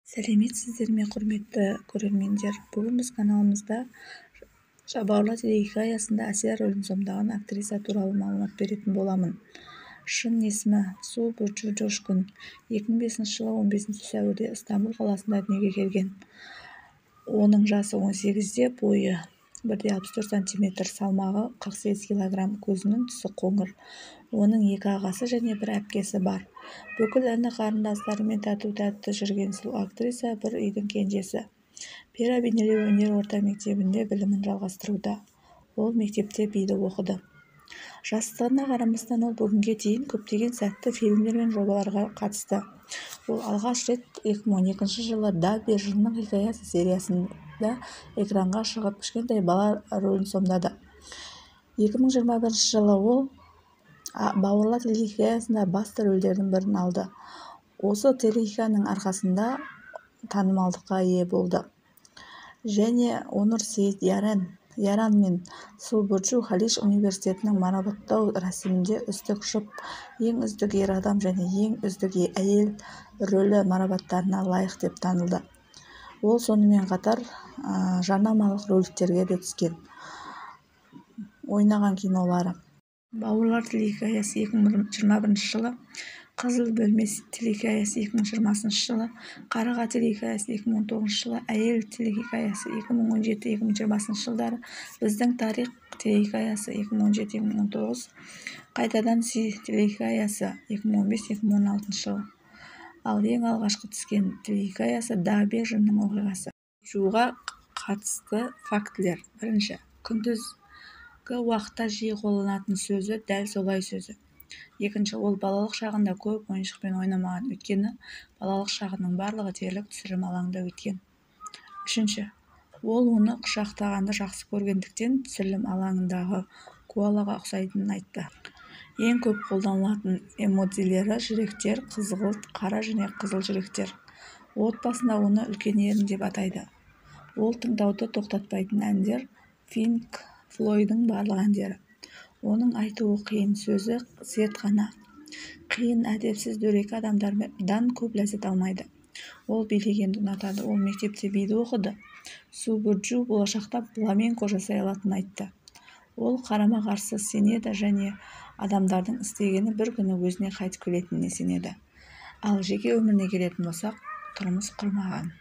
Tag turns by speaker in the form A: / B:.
A: сәлеметсіздер ме, құрметті көрермендер. Бүгін біз каналымызда бауырлар телехикаясында әсия рөлін сомдаған актриса туралы мағлұмат беретін боламын. Шын есімі Су Бурчу Жошкун. 2005 жылы 15 сәуірде Стамбул қаласында дүниеге келген. Оның жасы 18-де, бойы 1,64 см, салмағы 48 кг, көзінің түсі қоңыр. Оның 2 ағасы және 1 әпкесі бар. Бүкіл іні қарындастарымен тату-тәтті жүрген сұлу актриса бір үйдің кенжесі. Пера бейнелеу өнер орта мектебінде білімін жалғастыруда. Ол мектепте биді оқыды. Жастығына қарамастан ол бүгінге дейін көптеген сәтті фильмдер мен жобаларға қатысты. Ол алғаш рет 2012 жылы Даби жынның хикаясы сериясында экранға шығып кішкентай бала рөлін сомдады. 2021 жылы ол бауырлар телехикаясында басты рөлдердің бірін алды. Осы телехикаяның арқасында танымалдыққа ие болды. Және Онур Сейит Яран мен Су Бурчу Халиш университетінің марапаттау рәсімінде үздік жұп, ең үздік ер адам және ең үздік әйел рөлі марапаттарына лайық деп танылды. Ол сонымен қатар жарнамалық роликтерге де түскен. Ойнаған кинолары: Бауырлар телехикаясы 2021 жылы, Қызыл бөлме телехикаясы 2020 жылы, Қараға телехикаясы 2019 жылы, Әйел телехикаясы 2017-2020 жылдары, Біздің тарих телехикаясы 2017-2019, Қайтадан сүй телехикаясы 2015-2016 жылы. Ал ең алғашқы түскен телехикаясы Даби жынның оқиғасы. Жууға қатысты фактілер. Бірінші, күндізгі уақытта жиі қолданатын сөзі дәл солай сөзі. Екінші, ол балалық шағында көп ойыншықпен ойнамаған, өйткені балалық шағының барлығы дерлік түсірім алаңында өткен. Үшінші, ол оны құшақтағанды жақсы көргендіктен түсірілім алаңындағы коалаға ұқсайтынын айтты. Ең көп қолданылатын эмодзилері жүректер, қызғылт, қара және қызыл жүректер. Отбасында оны үлкен ерін деп атайды. Ол тыңдауды тоқтатпайтын әндер Пинк Флойдың барлық әндері. Оның айтуы қиын, сөзі зертхана. Қиын, әдепсіз, дөрекі адамдардан көп ләззат алмайды. Ол билегенді ұнатады. Ол мектепте биді оқыды. Су Бурчу болашақта фламенко жасай алатынын айтты. Ол қарама-қарсы сенеді және адамдардың істегені бір күні өзіне қайтып келетініне сенеді. Ал жеке өміріне келетін болсақ, тұрмыс құрмаған.